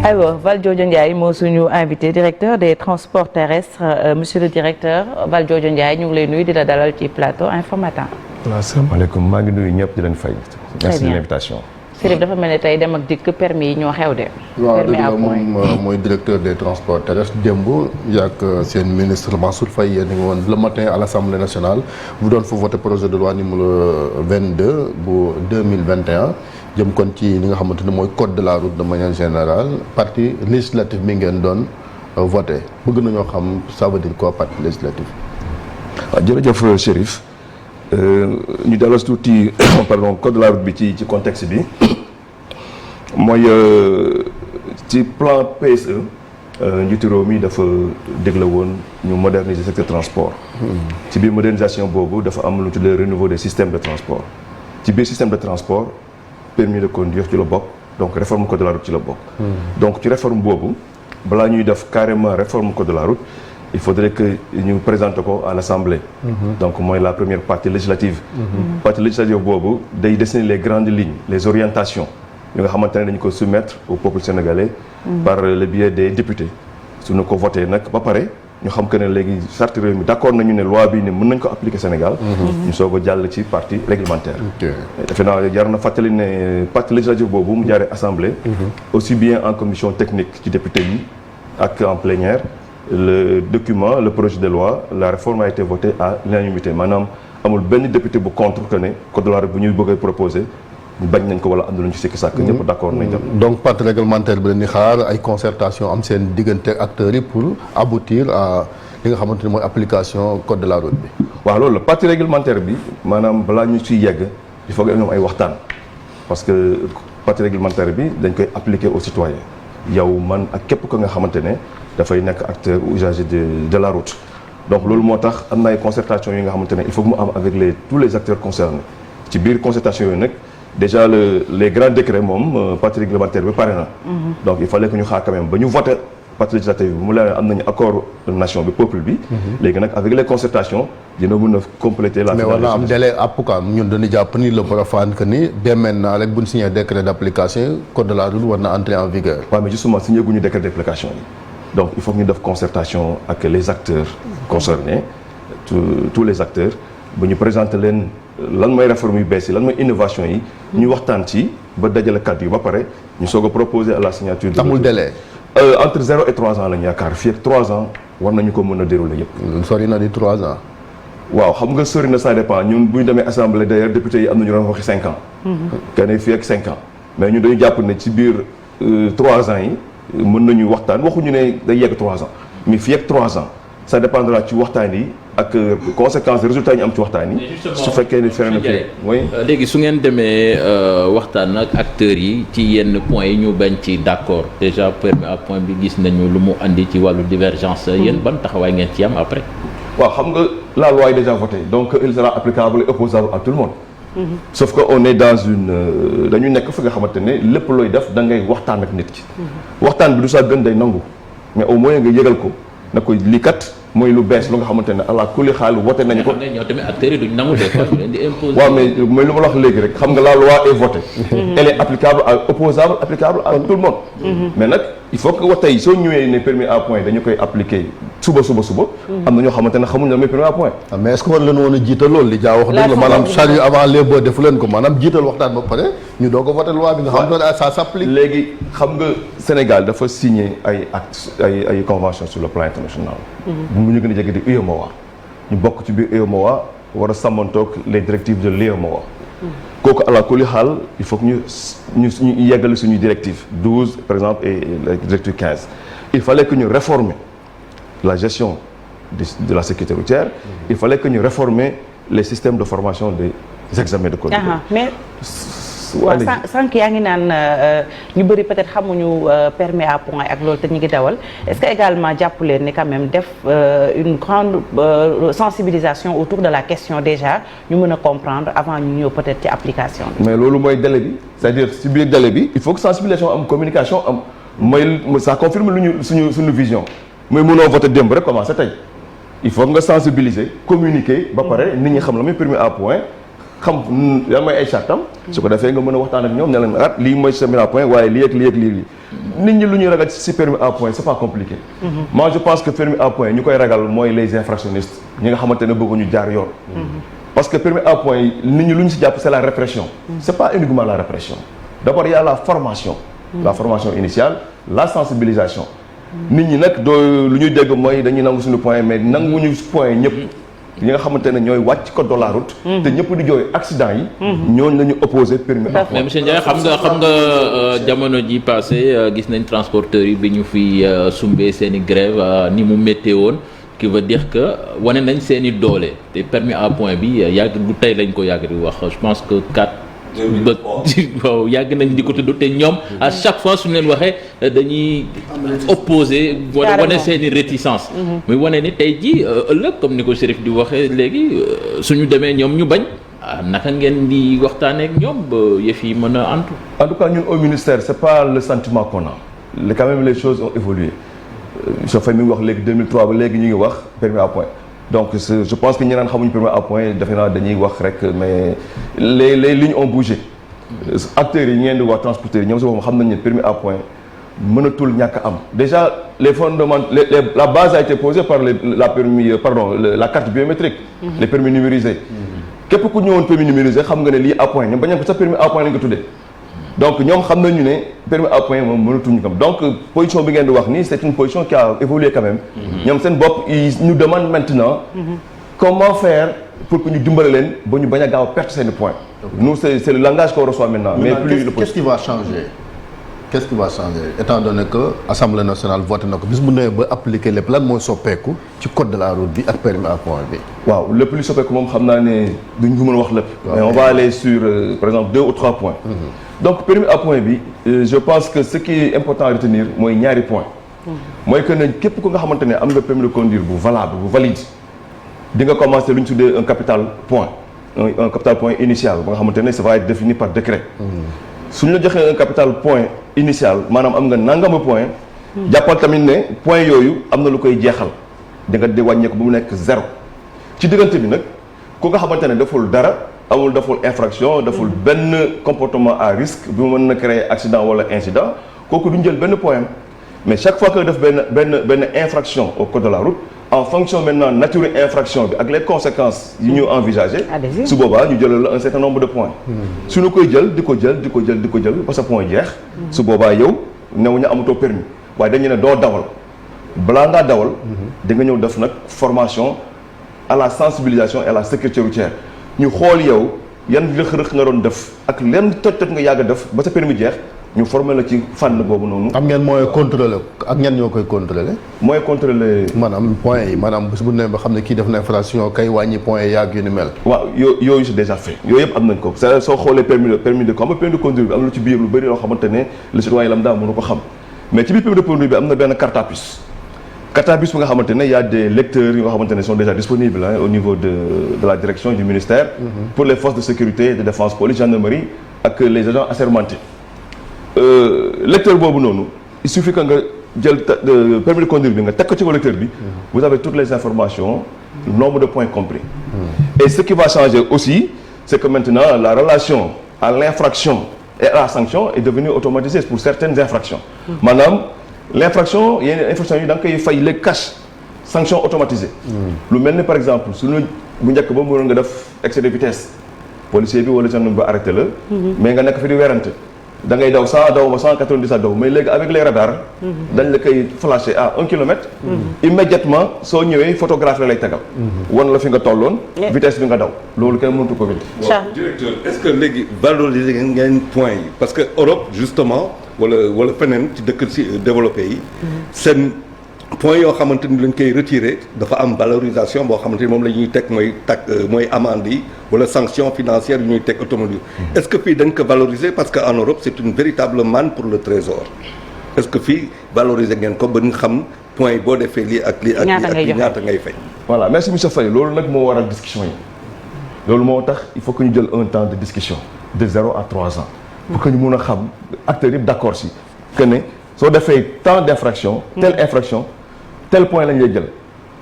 aywa Valdiodio Ndiaye moo suñu invité directeur des transports terrestres monsieur le directeur Valdiodio Ndiaye ñu ngi lay nuyu di la dalal ci plateau Infos Matin. asalaamaaleykum maa ngi nuyu ñëpp di leen fay. merci de l'invitation. Chérif dafa mel ne tey dem ak dikk permis yi ñoo xew de. permis à point moom mooy directeur des transports terrestres démb yaak seen ministre Mansour Faye yéen a ngi woon le matin à l'Assemblée nationale bu doon fa voter projet de loi numéro 22 bu 2021 jëm kon ci li nga xamante ne mooy code de la route de manière générale partie législative mi ngeen doon voté bëgg nañoo xam ça veut dire quoi partie législative. waaw jërëjëf Chérif ñu dellu si tuuti pardon code de la route bi ci contexte bi mooy ci plan PSE njiitu réew mi dafa dégle woon ñu moderniser secteur transport. ci biir modernisation boobu dafa am lu tuddee renouveau des systèmes de transport ci biir système de transport. permis de conduire ci la bokk donc réforme code de la route ci la bokk. donc ci réforme boobu balaa ñuy def carrément réforme code de la route il faudrait que ñu présente ko à l'Assemblée. donc mooy la première partie législative. partie législative boobu day dessiner les grandes lignes les orientations yu nga xamante ne dañu ko soumettre au peuple sénégalais. par le biais des députés. suñu ko voté nag ba pare ñu xam que ne léegi charte réew mi d'accord nañu ne loi bi ne mën nañ ko appliquer Sénégal. ñu soog a jàll ci partie réglementaire. defe naa jar na fàttali ne partie législative boobu mu jaaree assemblée. aussi bien en commission technique ci député yi ak en plénière le document le projet de loi la réforme a été votée à l'unanimité maanaam amul benn député bu contre que ne code de la route bu ñuy bëgg a proposer bañ nañ ko wala am na lu ñu ci sikki sàkk ñëpp d'accord nañ dem. donc partie réglementaire bi leen di xaar ay concertation am seen diggante acteurs yi pour aboutir à li nga xamante ni mooy application code de la route bi. waaw loolu la partie réglementaire bi maanaam balaa ñu ciy yegg il faut que ñoom ay waxtaan parce que partie réglementaire bi dañ koy appliquer aux citoyens yow man ak képp ko nga xamante ne dafay nekk acteur ou usager de la route. donc loolu moo tax am na ay concertation yi nga xamante ne il faut que mu am avec tous les acteurs concernés ci biir concertation yooyu nag. déjà les grands décrets moom partie réglementaire bi pare na. donc il fallait que ñu xaar quand même ba ñu voté partie législative bi mu leen am nañu accord nation bi peuple bi. léegi nag avec les concertations dina mën a compléter la. mais war na am délai appliqué ñun dañuy jàpp ni le profane que ni dès maintenant rek bu ñu signé décret d'application code de la route war na entrer en vigueur. waaw mais justement signé guñu décret d'application yi donc il faut que ñu def concertation ak les acteurs concernés tous les acteurs ba ñu présenter leen. lan mooy réforme yu bees yi lan mooy innovation yi ñu waxtaan ci ba dajale kàddu yi ba pare ñu soog a proposer à la signature. amul délai. entre 0 et 3 ans lañu yaakaar fii ak 3 ans war nañu ko mën a dérouler yëpp. sori na di 3 ans. waaw xam nga sori na ça dépend ñun bu ñu demee assemblée d'ailleurs député yi am nañu doon waxi 5 ans. kenn fii ak 5 ans mais ñun dañu jàpp ne ci biir 3 ans yi mën nañu waxtaan waxuñu ne day yegg 3 ans mais fii ak 3 ans ça dépendra ci waxtaan yi. ak conséquences résultats yi ñu am ci waxtaan yi. su fekkee ne feneen mooy. léegi su ngeen demee waxtaan ak acteurs yi ci yenn points yi ñu bañ ci d'accord déjà permis à point bi gis nañu lu mu andi ci wàllu divergence. yéen ban taxawaay ngeen ci am après. waaw xam nga la loi est déjà votée donc il sera applicable et opposable à tout le monde. sauf que on est dans une dañu nekk fi nga xamante ne lépp looy def da ngay waxtaan ak nit ki. waxtaan bi du saa gën day nangu mais au moins nga yëgal ko na ko lii kat. mooy lu bees lu nga xamante ne allah kulli xaal wote nañu ko. mais ñoo tamit acteurs yi duñ nangu des fois ñu leen di imposer. waaw mais mooy lu ma la wax léegi rek xam nga la loi est votée. elle est applicable opposable applicable à tout le monde. mais nag il faut que tey soo ñëwee ne permis à point dañu koy appliquer suba. am na ñoo xamante ne xamuñ ne mooy permis à point. mais est-ce que war leen woon a jiital loolu li jaa wax dëgg la maanaam salut avant les bœufs defu leen ko maanaam jiital waxtaan ba pare ñu doog a voté loi bi nga xam ne ça s'applique. léegi xam nga Sénégal dafa signé ay actes ay conventions sur le plan international. mu ñu gën a jege di UEMOA ñu bokk ci biir UEMOA war a sàmmantoog les directives de l'UEMOA. kooku ala kulli xaal il faut que ñu yeggale suñuy directives 12 par exemple et la directive 15. il fallait que ñu réformer la gestion de la sécurité routière. il fallait que ñu réformer les systèmes de formation des examens de conduite. mais waaw sànq yaa ngi naan ñu bëri peut-être xamuñu permis à point ak loolu te ñu ngi dawal est-ce que également jàpp leen ni quand même def une grande sensibilisation autour de la question déjà ñu mën a comprendre avant ñu ñëw peut-être ci application bi. mais loolu mooy délai bi c'est-à-dire ci biir délai bi il faut que sensibilisation am communication am mooy ça confirme lu ñu suñu vision mooy mënoo voter démb rek commencer tey il faut nga sensibiliser communiquer ba pare nit ñi xam la muy permis à point. xam yan mooy ay chartam su ko defee nga mën a waxtaan ak ñoom ne leen at lii mooy sa permis à point waaye lii ak lii ak lii nit ñi lu ñuy ragal ci permis à point c'est pas compliqué. Moi je pense que permis à point ñu koy ragal mooy les infractionnistes ñi nga xamante ne bëgguñu jaar yoon. Parce que permis à point nit ñi lu ñu si jàpp c'est la répression. C'est pas uniquement la répression. D'abord il y a la formation. La formation initiale, la sensibilisation. Nit ñi nag doo lu ñuy dégg mooy dañuy nangu suñu point mais nanguwuñu point ñëpp. ñi nga xamante ne ñooy wàcc code de la route. te ñëpp di jooy accident yi. ñooñu la ñu opposé permis à point. mais monsieur Ndiaye xam nga jamono ji passé gis nañ transporteurs yi bi ñu fi sumbee seen i grève ni mu méttee woon. qui veut dire que wane nañ seen i doole te permis à point bi yàgg du tey lañ ko yàgg di wax je pense que 4. waaw yàgg nañ di ko tudd te ñoom à chaque fois suñu leen waxee dañuy opposé wane seen i réticence muy wane ni tey ji ëllëg comme ni ko Chérif di waxee léegi suñu demee ñoom ñu bañ naka ngeen di waxtaanee ak ñoom ba yëf yi mën a antu. En tout cas ñun au ministère c'est pas le sentiment qu'on a quand même les choses ont évolué soo fay mi ngi wax léegi 2003 ba léegi ñu ngi wax permis à point donc je pense que ñi naan xamuñu permis à point defe naa dañuy wax rek mais les lignes ont bougé acteurs yi ngeen di wax transporteurs yi ñoom si boppam xam nañ ne permis à point mënatul ñàkk am déjà les fondements la base a été posée par la carte biométrique les permis numérisés képp ku ñëwoon permis numérisé xam nga ne lii à point ñoom bañeen ko sax permis à point lañ ko tuddee donc ñoom xam nañu ne permis à point moom mënatuñu ko donc position bi ngeen di wax nii c'est une position qui a évolué quand même ñoom seen bopp ils nous demandent maintenant comment faire pour que ñu dimbale leen ba ñu bañ a gaaw a perte seen point nous c'est le langage qu'on reçoit maintenant mais plus qu'est-ce qui va changer étant donné que Assemblée nationale voté na ko bis bu newee ba appliquer lépp lan mooy soppeeku ci code de la route bi ak permis à point bi waaw lépp li soppeeku moom xam naa ne duñ ko mën a wax lépp mais on va aller sur par exemple 2 ou 3 points donc permis à point bi je pense que ce qui est important à retenir mooy ñaari point mooy que ne képp ku nga xamante ne am nga permis de conduire bu valable bu valide di nga commencer lu ñu tuddee un capital point un capital point initial ba nga xamante ne ça va être défini par décret suñu la joxee un capital point initial maanaam am nga nangama point jàppal tamit ne point yooyu am na lu koy jeexal di nga di wàññeeku bu mu nekk 0 ci diggante bi nag ku nga xamante ne deful dara deful infraction deful benn comportement à risque bi mu mën na créer accident wala incident kooku duñ jël benn point mais chaque fois que def benn infraction au code de la route en fonction maintenant nature infraction bi ak les conséquences yi ñu envisagé su boobaa ñu jëlal la un certain nombre de points suñu koy jël di ko jël ba sa point jeex su boobaa yow new ñu amatoo permis waaye dañu ne doo dawal balaa ngaa dawal di nga ñëw def nag formation à la sensibilisation et à la sécurité routière ñu xool yow yan rëq-rëq nga doon def ak lenn toj nga yàgg a def ba sa permis jeex ñu formé la ci fànn boobu noonu. am ngeen moyen contrôler ak ñan ñoo koy contrôler. moyen contrôler. maanaam points yi maanaam bés bu ne ba xam ne kii def na infraction kay wàññi points yi yàgg yu ni mel. waaw yooyu c'est déjà fait yooyu yëpp am nañ ko c'est soo xoolee permis de conduire bi am na ci biir lu bëri yoo xamante ne le citoyen lambda mënu ko xam mais ci biir permis de conduire bi am na benn carte à puce bi nga xamante ne y a des lecteurs yoo xamante ne sont déjà disponibles au niveau de la direction du ministère. pour les forces de sécurité de défense police gendarmerie ak les agents assermentés. Lecteur boobu noonu il suffit que nga jël permis de conduire bi nga teg ko ci lecteur bi vous avez toutes les informations nombre de points compris et ce qui va changer aussi c'est que maintenant la relation à l'infraction et à la sanction est devenue automatisée pour certaines infractions maanaam l'infraction yenn infraction yi da nga koy fay les cash sanction automatisée lu mel ni par exemple suñu bu njëkk ba mënoon nga def excès de vitesse policier bi wala gendarme ba arrêté la mais nga nekk fi di werante da ngay daw 100 daw ma 190 daw mais léegi avec les radars dañ la koy flasher à 1 kilomètre immédiatement soo ñëwee photographe la lay tegal wan la fi nga tolloon vitesse bi nga daw loolu kenn mënatu ko vérifier. waaw directeur est-ce que léegi valoriser ngeen points yi parce que Europe justement wala feneen ci dëkk ci développé yi seen points yoo xamante ni lañ koy retirer dafa am valorisation boo xamante ni moom la ñuy teg mooy amende yi wala sanction financière yu ñuy teg automobile est-ce que fii dañ ko valoriser parce que en Europe c'est une véritable manne pour le trésor est-ce que fii valoriser ngeen ko ba nga xam points yi boo defee lii ak lii ak lii ak lii ñaata ngay fay. voilà merci monsieur Faye loolu nag moo waral discussion yi loolu moo tax il faut que ñu jël un temps de discussion de 0 à 3 ans pour que ñu mun a xam acteurs yëpp d'accord si que ne soo defee tant d'infraction telle infraction tel point lañ lay jël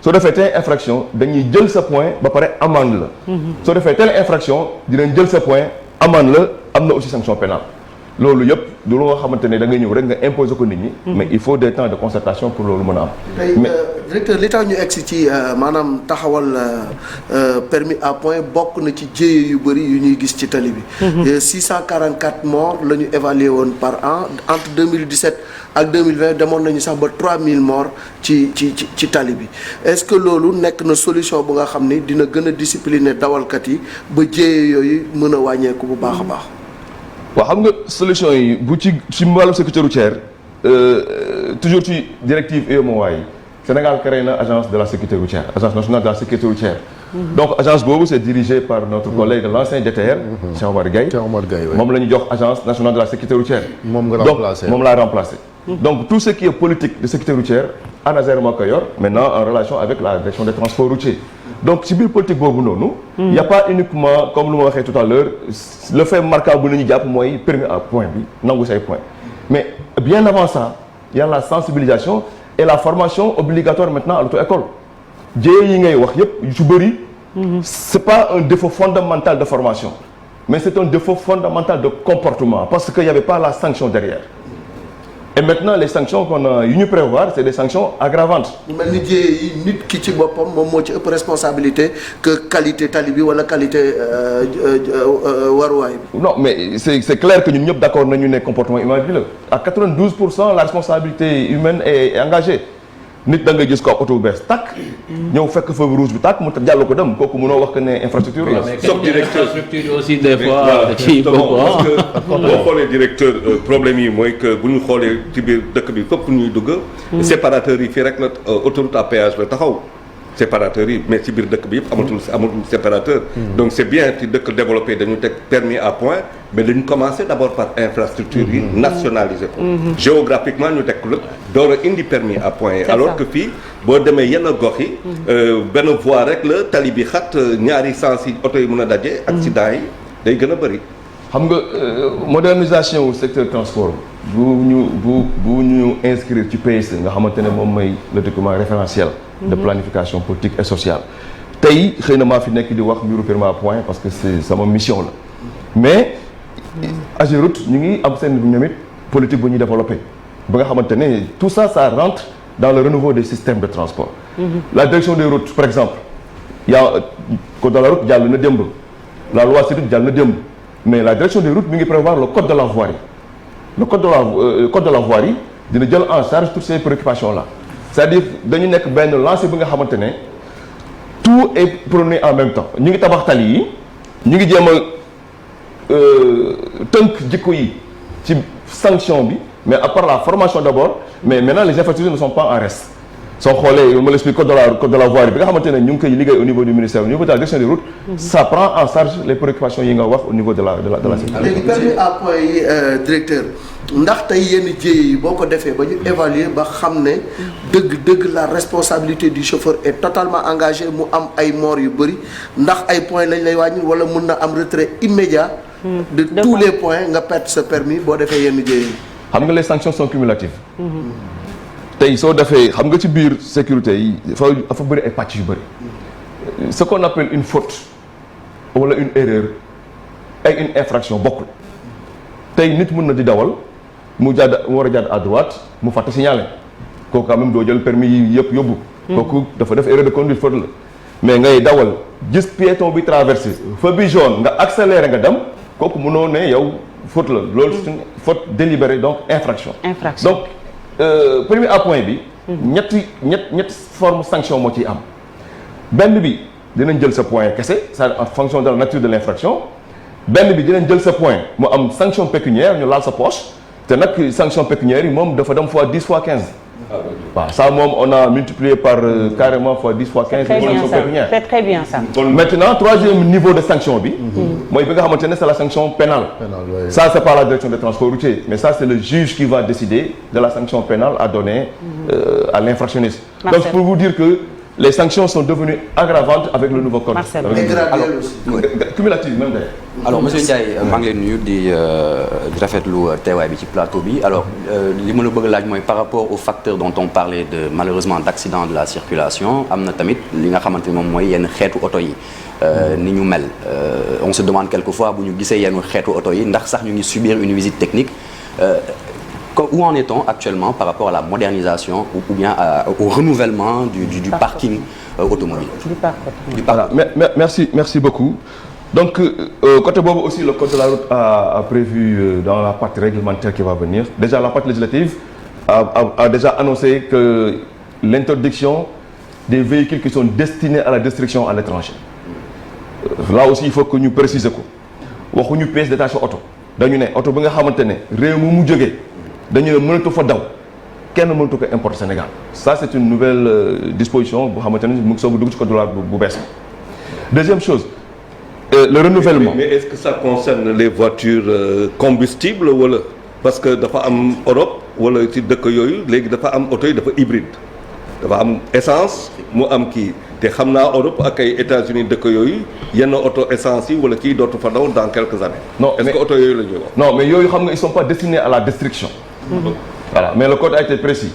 soo defee telle infraction dañuy jël sa point ba pare amende la. soo defee telle infraction dinañ jël sa point amende la am na aussi sanction pénale loolu yëpp du loo xamante ne da nga ñëw rek nga imposer ko nit ñi. mais il faut des temps de concertation pour loolu mën a am. tey directeur li tax ñu egsi ci maanaam taxawal permis à point bokk na ci jéye yu bëri yu ñuy gis ci tali bi. 644 morts la ñu évalué woon par an entre 2017 ak 2020 demoon nañu sax ba 3000 morts ci tali bi est-ce que loolu nekk na solution bu nga xam ni dina gën a discipliner dawalkat yi ba jéye yooyu mën a wàññeeku bu baax a baax. waaw xam nga solution yi bu ci wàllum sécurité routière toujours ci directive UEMOA yi Sénégal créé na agence de la sécurité routière agence nationale de la sécurité routière. donc agence boobu c'est dirigé par notre collègue l'ancien DTR. Cheikh Omar Gaye moom la ñu jox agence nationale de la sécurité routière. moom nga remplacé donc moom laa remplacé. donc tout ce qui est politique de sécurité routière ANASER moo ko yor maintenant en relation avec la direction des transports routiers. donc ci biir politique boobu noonu. y a pas uniquement comme lu ma waxee tout à l'heure le fait marquant bu nañu jàpp mooy permis à point bi nangu say point mais bien avant ça il y a la sensibilisation et la formation obligatoire maintenant à l'auto-école jéye yi ngay wax yépp yu ci bëri. c'est pas un défaut fondamental de formation mais c'est un défaut fondamental de comportement parce que y avait pas la sanction derrière. et maintenant les sanctions qu'on a yu ñu prévoir c'est des sanctions aggravantes. mel ni jéye yi nit ki ci boppam moom moo ci ëpp responsabilité que qualité tali bi wala qualité waruwaay bi. non mais c'est clair que ñun ñëpp d'accord nañu ne comportement humain bi la à 92% la responsabilité humaine est engagée nit da nga gis ko oto bu bees tàkk. ñëw fekk feu rouge bi tàkk mu jàll ko dem kooku mënoo wax que ne infrastructure la. sauf directeur infrastructure aussi des fois. ci parce que boo xoolee directeur problème yi mooy que bu ñu xoolee ci biir dëkk bi fépp ñuy dugg. séparateurs yi fii rek la autoroute à péage la taxaw. séparateurs yi mais ci biir dëkk bi yëpp amatul séparateur. donc c'est bien ci dëkk développé dañu teg permis à point mais dañu commencer d'abord par infrastructure yi nationaliser ko. géographiquement ñu teg la door a indi permis à point yi. alors que fii boo demee yenn gox yi. benn voie rek la tali bi xat ñaari sens yi oto yi mën a daje. accident yi day gën a bëri. xam nga modernisation au secteur transport bu ñu inscrire ci PSE nga xamante ne moom mooy le document référentiel. de planification politique et sociale. tey xëy na maa fi nekk di wax mbiru permis à point parce que c'est sama mission la mais AGEROUTE ñu ngi am seen ñoom it politique bu ñuy développer ba nga xamante ne tout ça rentre dans le renouveau des systèmes de transport. la direction des routes par exemple y a code de la route jàll na démb la loi SEDUT jàll na démb mais la direction des routes mi ngi prévoir le code de la voirie le code de la voirie dina jël en charge toutes ces préoccupations là. c'est-à-dire dañu nekk benn lancé bi nga xamante ne tout est prôné en même temps ñu ngi tabax tali yi ñu ngi jéem a tënk jikko yi ci sanction bi mais à part la formation d'abord mais maintenant les infrastructures ne sont pas en reste soo xoolee ma l'explique code de la voirie bi nga xamante ne ñu ngi koy liggéey au niveau du ministère au niveau de la direction des routes ça prend en charge les préoccupations yi nga wax au niveau de la sécurité. léegi permis à point yi directeur ndax tey yenn jéye yi boo ko defee ba ñu évaluer ba xam ne dëgg la responsabilité du chauffeur est totalement engagée mu am ay morts yu bëri ndax ay points lañ lay wàññi wala mën na am retrait immédiat de tous les points nga perdre ce permis boo defee yenn jéye yi. xam nga les sanctions sont cumulatives. tey soo defee xam nga ci biir sécurité yi dafa bëri ay pàcc yu bëri ce qu'on appelle une faute wala une erreur ak une infraction bokkul tey nit mën na di dawal mu war a jàdd à droite mu fàtte signaler kooku quand même doo jël permis yi yëpp yóbbu. kooku dafa def erreur de conduite faute la mais ngay dawal gis piéton bi traversé feu bi jaune nga accéléré nga dem kooku mënoo ne yow faute la loolu c'est une faute délibérée donc infraction. donc permis à point bi. ñetti forme sanction moo ciy am benn bi dinañ jël sa point kese ça en fonction de la nature de l'infraction benn bi dinañ jël sa point mu am sanction pécuniaire ñu laal sa poche te nag sanction pécuniaire yi moom dafa dem fois 10 fois 15. waaw ça moom on a multiplié par carrément fois 10 fois 15. c'est très bien ça. maintenant troisième niveau de sanction bi. mooy bi nga xamante ne c'est la sanction pénale. ça c'est pas la direction des transports routiers mais ça c'est le juge qui va décider de la sanction pénale à donner à l'infractionniste. donc pour vous dire que les sanctions sont devenues aggravantes avec le nouveau code. Marcel. Avec le- Alors, cumulative même d'ailleurs. alors monsieur Ndiaye maa ngi leen nuyu di rafetlu teewaay bi ci plateau bi alors li ma la bëgg a laaj mooy par rapport aux facteurs dont on parlait de malheureusement d'accident de la circulation am na tamit li nga xamante ni moom mooy yenn xeetu oto yi ni ñu mel on se demande quelquefois bu ñu gisee yenn xeetu oto yi ndax sax ñu ngi subir une visite technique où en est-on actuellement par rapport à la modernisation ou bien au renouvellement du parking automobile du parc. Voilà, merci beaucoup. Donc côté boobu aussi le code de la route a prévu dans la partie réglementaire qui va venir. Déjà la partie législative a déjà annoncé que l'interdiction des véhicules qui sont destinés à la destruction à l'étranger. Là aussi il faut que ñu préciser ko waxuñu pièces détachées oto dañu ne oto bi nga xamante ne réew mu jógee dañu ne mënatu fa daw kenn mënatu ko importer Sénégal. Ça c'est une nouvelle disposition boo xamante ne mu ngi soog a dugg ci code de la route bu bees. Deuxième chose. Le renouvellement. Mais est-ce que ça concerne les voitures combustibles wala parce que dafa am Europe wala ci dëkk yooyu léegi dafa am oto yi dafa hybride dafa am essence mu am kii te xam naa Europe ak ay États-Unis dëkk yooyu yenn oto essence yi wala kii dootu fa daw dans quelques années. Non est-ce que oto yooyu la ñuy wax. Non mais yooyu xam nga ils sont pas destinés à la destruction. Voilà mais le code a été précis.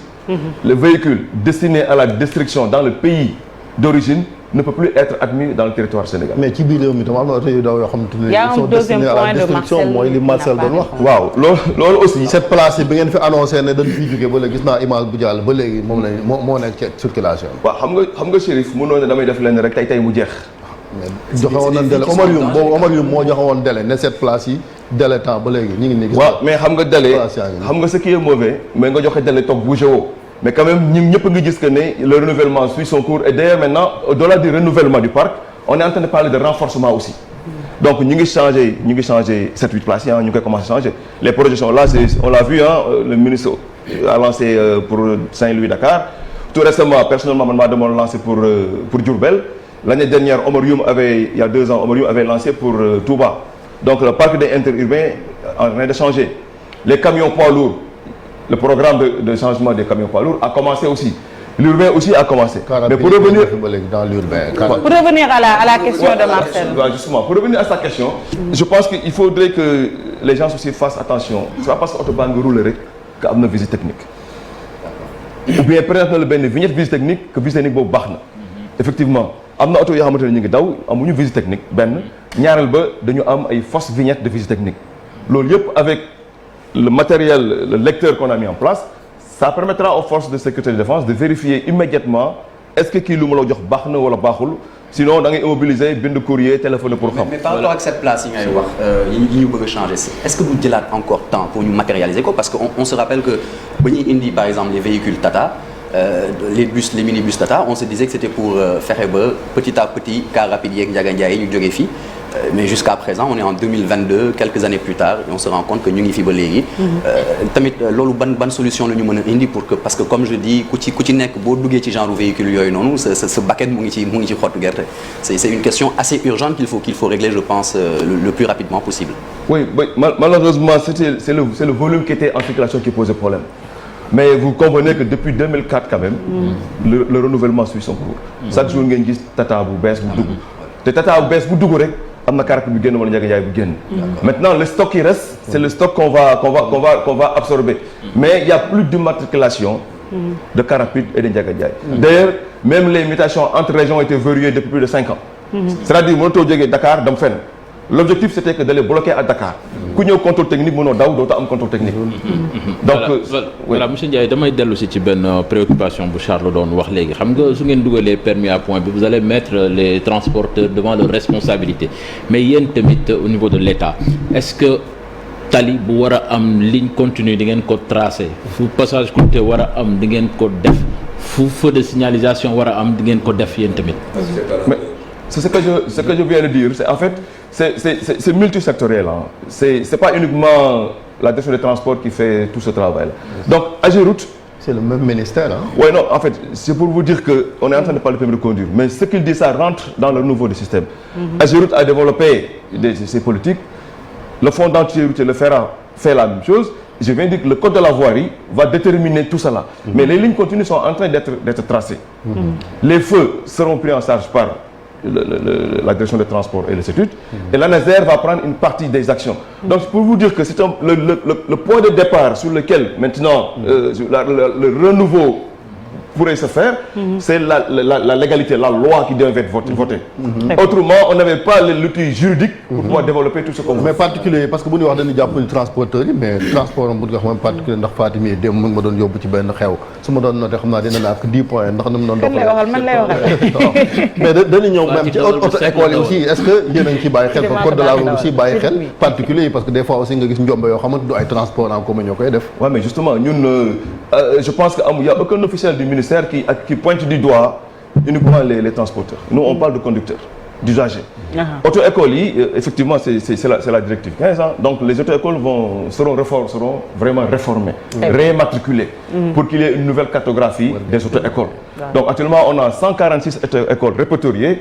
Le véhicule destiné à la destruction dans le pays d'origine ne peut plus être admis dans le territoire sénégalais. mais ci biir réew mi tam am na oto yu daw yoo xamante ne. Il y a un deuxième point de Marcel mooy li Marcel doon wax. waaw loolu aussi. cette place yi bi ngeen fi annoncé ne dañ fiy jógee ba léegi gis naa image bu jàll ba léegi moom lañ moo nekk ci circulation bi. waaw xam nga Chérif mënoo ne damay def lenn rek tey mu jeex. mais joxe woon nañ délai Omar Youm moo joxe woon délai ne cette place yi délai temps ba léegi ñu ngi nii. gis waaw mais xam nga délai place yaa ngi nii. xam nga ce qui est mauvais mais nga joxe délai toog bougé woo. mais quand même ñun ñëpp nga gis que ne le renouvellement suit son cours et d'ailleurs maintenant au-delà du renouvellement du parc on est en train de parler de renforcement aussi. Donc ñu ngi changé 7-8 places yi ñu ngi koy commencé changer les projections là on l'a vu le ministre a lancé pour Saint-Louis Dakar tout récemment personnellement man maa demoon lancé pour Diourbel l'année dernière Omar Youm il y a 2 ans Omar Youm avait lancé pour Touba. Donc le parc des interurbains en train de changer les camions poids lourds. Le programme de changement des camions poids lourds a commencé aussi. L'urbain aussi a commencé. Mais pour revenir dans l'urbain. Pour revenir à la question de Marcel. Justement, pour revenir à sa question, je pense qu'il faudrait que les gens aussi fassent attention. C'est pas parce que oto baa nga roule rek que am na visite technique. Ou bien présente na la benn vignette visite technique que visite technique boobu baax na. Effectivement, am na oto yoo xamante ne ñu ngi daw amuñu visite technique benn ñaareel ba dañu am ay fausses vignettes de visite technique. Loolu yëpp avec le matériel, le lecteur qu'on a mis en place, ça permettra aux forces de sécurité et de défense de vérifier immédiatement est-ce que kii lu ma la jox baax na wala baaxul sinon da ngay immobiliser bind courrier téléphone pour xam. mais par rapport ak cette place yi ngay wax yi ñu bëgg a changer est-ce que du jëlaat encore temps pour ñu matérialiser ko parce que on se rappelle que ba ñuy indi par exemple les véhicules Tata les minibus Tata on se disait que c'était pour fexe ba petit à petit car rapide yeeg Ndiaga Ndiaye yi ñu jógee fii. Mais jusqu'à présent on est en 2022 quelques années plus tard et on se rend compte que ñu ngi fi ba léegi. tamit loolu ban solution la ñu mën a indi pour que parce que comme je dis ku ci nekk boo duggee ci genre véhicule yooyu noonu sa bucket mu ngi ci xottu gerte. C'est une question assez urgente qu'il faut régler je pense le plus rapidement possible. Oui, malheureusement c'est le volume qui était en circulation qui posait problème. Mais vous comprenez que depuis 2004 quand même. le renouvellement suit son cours. Chaque jour ngeen gis Tata bu bees bu dugg te Tata bu bees bu dugg rek. am na carte bu génn wala Ndiaga Ndiaye bu génn. Maintenant le stock qui reste c'est le stock qu'on va absorber. Mais il y a plus d'immatriculation de car rapide et de Ndiaga Ndiaye. D'ailleurs même les mutations entre régions étaient verrouillées depuis plus de 5 ans. C'est-à-dire mënatoo jógee Dakar dem fenn. L'objectif c'était que d'aller bloquer à Dakar. ku ñëw contrôle technique mënoo daw dootoo am contrôle technique. Donc voilà monsieur Ndiaye damay dellu si ci benn préoccupation bu Charles doon wax léegi xam nga su ngeen dugalee permis à point bi vous allez mettre les transporteurs devant leur responsabilité mais yéen tamit au niveau de l'État est-ce que tali bu war a am ligne continue di ngeen ko tracer fu passage courte war a am di ngeen ko def fu feu de signalisation war a am di ngeen ko def yéen tamit. C'est ce que je viens de dire c'est en fait c'est multisectoriel c'est pas uniquement la direction des transports qui fait tout ce travail là. Donc AGEROUTE c'est le même ministère Ouais non en fait c'est pour vous dire que on est en train de parler de permis de conduire mais ce qu'il dit ça rentre dans le nouveau du système. AGEROUTE a développé ses politiques le fonds d'entier routier le fait la même chose je viens de dire que le code de la voirie va déterminer tout cela. Mais les lignes continues sont en train d'être tracées. Les feux seront pris en charge par la direction des transports et le CETUD. Et l'ANASER va prendre une partie des actions. Donc pour vous dire que c'est le point de départ sur lequel maintenant le renouveau pourrait se faire, c'est la légalité, la loi qui doit être votée. Autrement, on n'avait pas l'outil juridique pour pouvoir développer tout ce qu'on veut. Mais particulier parce que bu ñu wax dañuy jàpp transporteur yi mais transport bu nga xam particulier ndax Fatim yi dem mu ngi ma doon yóbbu ci benn xew su ma doon noté xam naa dina naa ak 10 points ndax na mu doon doxal man lay waxal mais dañu ñëw même ci auto école yi aussi est-ce que yéen a ngi ci bàyyi xel ko code de la route aussi bàyyi xel particulier yi parce que des fois aussi nga gis njombe yoo xamante du ay transport en commun ñoo koy def. Ouais, mais justement ñun je pense que il y a aucun officiel du ministère qui pointe du doigt uniquement les transporteurs. Nous on parle de conducteurs, d'usagers. Auto-école effectivement c'est la directive 15 ans. Donc les auto-écoles seront vraiment réformées, rématriculées pour qu'il y ait une nouvelle cartographie des auto-écoles. Donc actuellement on a 146 auto-écoles répertoriées,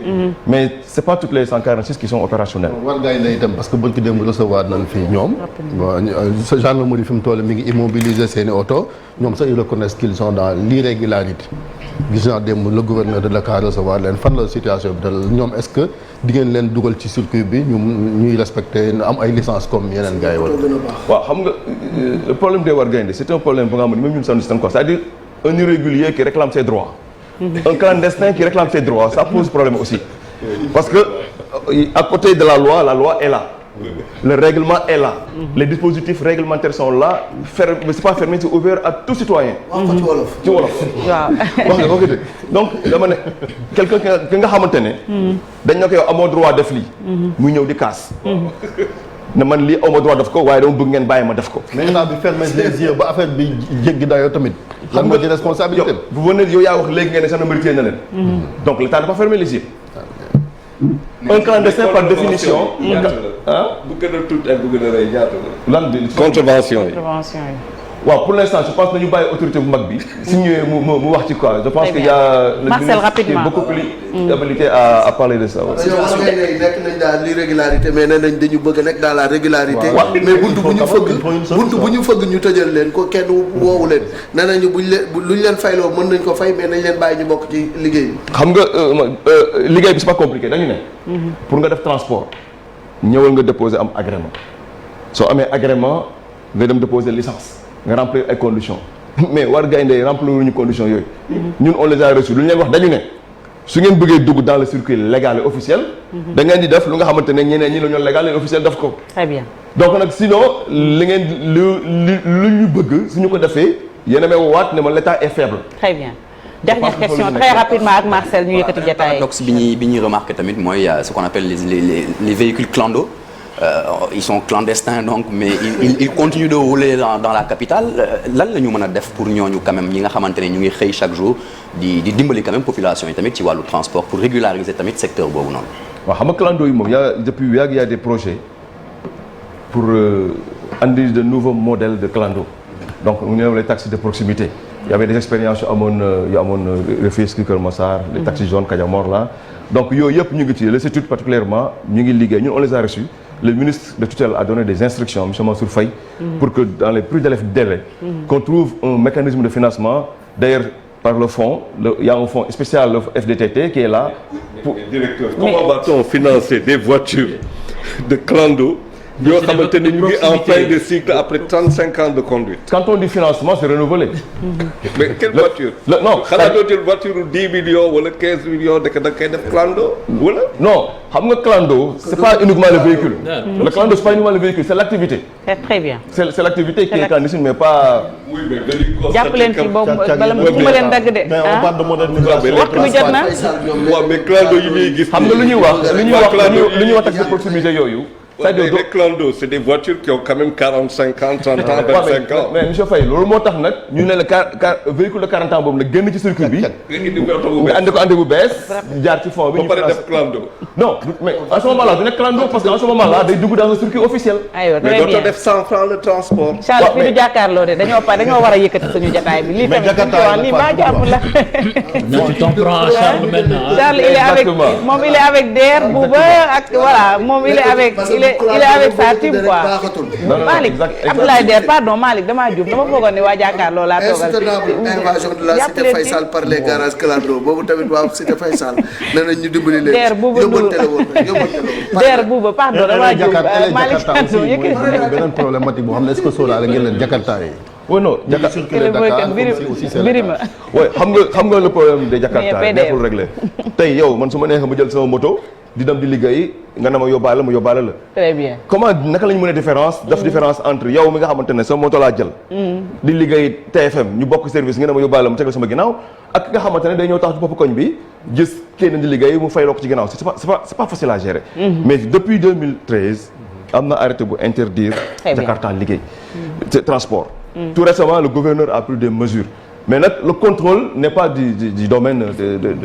mais c'est pas toutes les 146 qui sont opérationnelles. war ngay ne itam parce que buñ ko dem recevoir nañ fii ñoom sa gendarmerie fi mu toll mi ngi immobiliser seeni oto ñoom sax ils reconnaissent qu'ils sont dans l'irrégularité gis naa démb le gouverneur de Dakar recevoir leen fan la situation bi dal ñoom est-ce que di ngeen leen dugal ci circuit bi ñuy respecter am ay licence comme yeneen gars yi wala. waaw xam nga le problème des war gaynde c'est un problème bu nga xam ne même ñun sax ko c'est-à-dire un irrégulier qui réclame ses droits. Un clandestin qui réclame ses droits, ça pose problème aussi. Parce que à côté de la loi est là. Le règlement est là. Les dispositifs réglementaires sont là. C'est pas fermé, c'est ouvert à tout citoyen. ci wolof. waaw donc dama ne quelqu'un ki nga xamante ne. dañ na ko yow amoo droit def lii. muy ñëw di kaas. ne man lii aw ma droit def ko waaye dama bëgg ngeen bàyyi ma def ko. mais état bi fermer les yeux ba affaire bi jéggi dayoo tamit. xam nga ci responsabilité bu ne yow yaa wax léegi ngeen ne gendarmerie téye na leen. donc l'État n'a pas fermé les yeux. Un clandestin par définition. bu gën a tuuti ak bu gën a rëy ñaata la. lan bi contravention yi. waaw pour l'instant je pense que ñu bàyyi autorité bu mag bi si ñëwee mu wax ci quoi je pense qu'il y a le Marcel, ministre qui est beaucoup plus habilité à parler de ça. yow wax ngay ne nekk nañ dans l'irrégularité mais nee nañ dañu bëgg nekk dans la régularité. mais buntu bu ñu fëgg ñu tëjal leen ko kenn woowu leen nee nañu luñ leen fayloo mën nañ ko fay mais nañ leen bàyyi ñu bokk ci liggéey bi. xam nga liggéey bi c'est pas compliqué dañu ne. pour nga def transport ñëwal nga déposer am agrément soo amee agrément nga dem déposer licence. nga remplir ay conditions mais war gaynde remplir ñu conditions yooyu ñun on les a reçus lu ñu leen wax dañu ne su ngeen bëggee dugg dans le circuit légal et officiel da ngeen di def lu nga xamante ne ñeneen ñi la ñoo légal et officiel def ko. Très bien. donc nag sinon li ngeen lu ñu bëgg suñu ko defee yéen a may woowaat ne ma l'État est faible. Très bien. Dernière question très rapidement ak Marcel ñu yëkkati jotaay. Paradoxe bi ñuy remarqué tamit mooy ce qu'on appelle les véhicules clando. Ils sont clandestins donc mais ils continuent de rouler dans la capitale lan la ñu mën a def pour ñooñu quand même ñi nga xamante ne ñu ngi xëy chaque jour di dimbali quand même population yi tamit ci wàllu transport pour régulariser tamit secteur boobu noonu. waaw xam nga clando yi moom depuis yàgg y a des projets pour andi de nouveaux modèles de clando donc ñu ne les taxis de proximité il y avait des expériences yu amoon Rufisque Keur Massar les taxis jaunes Kadiamor là donc yooyu yëpp ñu ngi ci le CETUD particulièrement ñu ngi liggéey ñun on les a reçus. Le ministre de tutelle a donné des instructions à M. Mansour Faye pour que dans les plus brefs délais qu'on trouve un mécanisme de financement. D'ailleurs, par le fonds, il y a un fonds spécial, le FDTT, qui est là. Directeur, comment va-t-on financer des voitures de clando yoo xamante ne ñu ngi en fin de cycle après 35 ans de conduite. Quand on dit financement, c'est renouvelé. Mais quelle voiture? Non, xanaa doo jël voiture 10 millions wala 15 millions da koy def clando wala. Non, xam nga clando, c'est pas uniquement le véhicule. Le clando, c'est pas uniquement le véhicule, c'est l'activité. C'est très bien. C'est l'activité qui est clandestine, mais pas. Oui, mais dañuy constater jàpp leen ci boobu bala mu ma leen dagg de. mais on parle de modernisation. waxtu bi jot na. waaw mais clando yi ñuy gis. xam nga lu ñuy wax taxi de proximité yooyu. C'est-à-dire les clandos, c'est des voitures qui ont quand même 45 ans, 30 ans, 25 ans. mais monsieur Faye loolu moo tax nag ñu ne la véhicule de 40 ans boobu la génn ci circuit bi. nga andi ko andi bu bees. jaar ci fond bi ñu. ba pare def clando. non mais en ce moment là du nekk clando parce que en ce moment là day dugg dans un circuit officiel. aywa très mais bien dootoo def 100 francs le transport. Charles fi du jàkkaarloo de dañoo war a yëkkati suñu jotaay bi. lii tamit suñu wax lii maa jàpp la. non tu t'en prends à Charles maintenant. Charles il est avec moom il est avec Der Bouba ak voilà moom il est avec il est avec sa team quoi. non, Malick exact. Abdoulaye Der pardon Malick damaa juum dama foogoon ne waa jàkkaarloo laa toogal. insoutenable invasion de la cité Faysal par les garages clando boobu tamit waa cité Faysal nee nañ ñu dimbali leen. Der buuba yóbbante la woon yóbbante la woon. Der buuba pardon damaa juum Malick Thiandoum mooy beneen problématique boo xam ne est-ce que sóoraale ngeen leen Jakarta yi. oui non Jakarta circuler Dakar comme si aussi c'est Birima oui xam nga le problème de Jakarta Mais nekkul réglé tey yow man su ma neexee ma jël sama moto di dem di liggéey nga ne ma yóbbaale la. très bien. comment naka la ñu mën a différence entre yow mi nga xamante ne sa moto laa jël. di liggéey TFM ñu bokk service nga ne ma yóbbaale la mu tegal sama ginnaaw ak nga xamante ne day ñëw tax ci bopp koñ bi gis kenn di liggéey mu fayloo ko ci ginnaaw c'est pas facile à gérer. mais depuis 2013 am na arrêté bu interdire. Jakarta liggéey. transport. Tout récemment le gouverneur a pris des mesures. Mais le contrôle n'est pas du domaine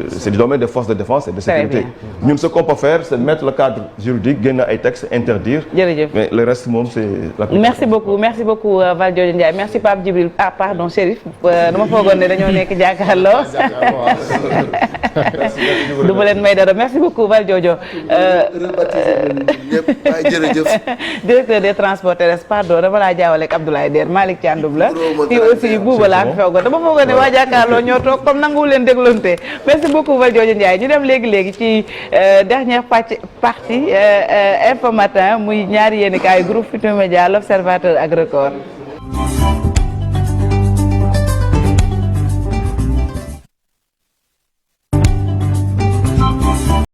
c'est du domaine des forces de défense et de sécurité. Nous, ce qu'on peut faire, c'est mettre le cadre juridique, gagner un texte, interdire. Mais le reste, c'est la merci beaucoup Valdiodio Ndiaye merci Pape Djibril pardon Chérif dama foogoon ne dañoo nekk jàkkaarloo. du ma leen may dara merci beaucoup Valdiodio. directeur des transports terrestres pardon dama laa jaawale ak Abdoulaye Der Malick Thiandoum la. fii aussi buuba laa fi foogoon dama foogoon ne waa jàkkaarloo ñoo toog comme nangu leen déglonte merci beaucoup Valdiodio Ndiaye ñu dem léegi ci dernière partie Infos Matin muy ñaari yéenekaay groupe Futurs Médias L'Observateur ak Record.